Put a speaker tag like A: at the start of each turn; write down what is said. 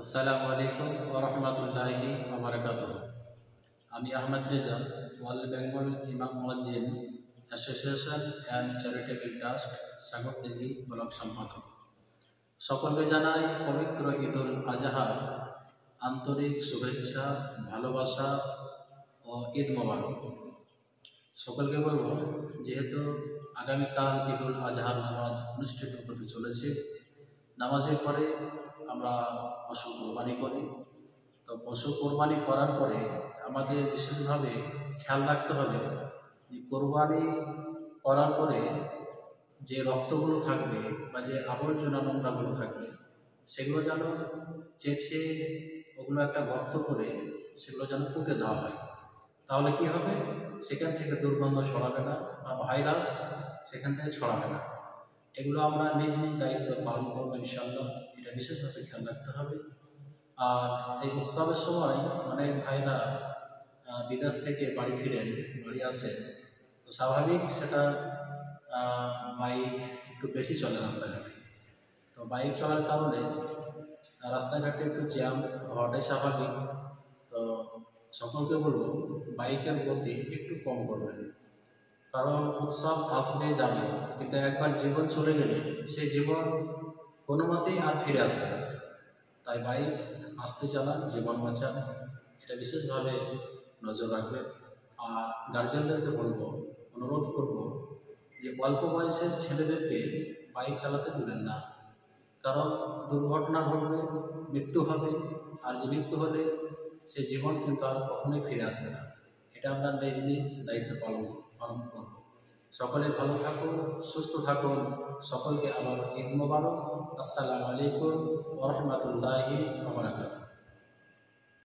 A: আসসালামু আলাইকুম ওয়া রাহমাতুল্লাহি ওয়া বারাকাতুহু। আমি আহমদ রেজা, ওয়াল বেঙ্গল ইমাম মুয়াজ্জিন association and charitable trust Sagardighi block সম্পাদক। সকলকে জানাই পবিত্র ঈদুল আজহার আন্তরিক শুভেচ্ছা, ভালোবাসা ও ঈদ মোবারক। সকলকে বলবো, যেহেতু আগামীকাল ঈদুল আজহার নামাজ অনুষ্ঠিত হতে চলেছে, নামাজের পরে আমরা পশু কোরবানি করি। তো পশু কোরবানি করার পরে আমাদের বিশেষভাবে খেয়াল রাখতে হবে যে কোরবানি করার পরে যে রক্তগুলো থাকবে বা যে আবর্জনা নোংরাগুলো থাকবে সেগুলো যেন চেঁচে ওগুলো একটা গর্ত করে সেগুলো যেন পুঁতে দেওয়া হয়। তাহলে কি হবে, সেখান থেকে দুর্গন্ধ ছড়াবে না বা ভাইরাস সেখান থেকে ছড়াবে না। এগুলো আমরা নিজ নিজ দায়িত্ব পালন করবো ইনশাআল্লাহ। এটা বিশেষভাবে খেয়াল রাখতে হবে। আর এই উৎসবের সময় অনেক ভাইরা বিদেশ থেকে বাড়ি ফিরেন, বাড়ি আসেন, তো স্বাভাবিক সেটা বাইক একটু বেশি চলে রাস্তাঘাটে। তো বাইক চলার কারণে রাস্তাঘাটে একটু জ্যাম হওয়াটাই স্বাভাবিক। তো সকলকে বলবো বাইকের গতি একটু কম করবেন, কারণ উৎসব আসবে যাবে, কিন্তু একবার জীবন চলে গেলে সেই জীবন কোনো মতেই আর ফিরে আসবে না। তাই বাইক আস্তে চালান, জীবন বাঁচান, এটা বিশেষভাবে নজর রাখবেন। আর গার্জিয়ানদেরকে বলবো, অনুরোধ করব যে অল্প বয়সের ছেলেদেরকে বাইক চালাতে দেবেন না, কারণ দুর্ঘটনা ঘটবে, মৃত্যু হবে। আর যে মৃত্যু হলে সে জীবন কিন্তু আর কখনোই ফিরে আসবে না। এটা আমরা নিজ নিজ দায়িত্ব পালন করব। সকলে ভালো থাকুন, সুস্থ থাকুন। সকলকে আবার ঈদ মোবারক। আসসালামু আলাইকুম ওয়া রাহমাতুল্লাহি ওয়া বারাকাতুহু।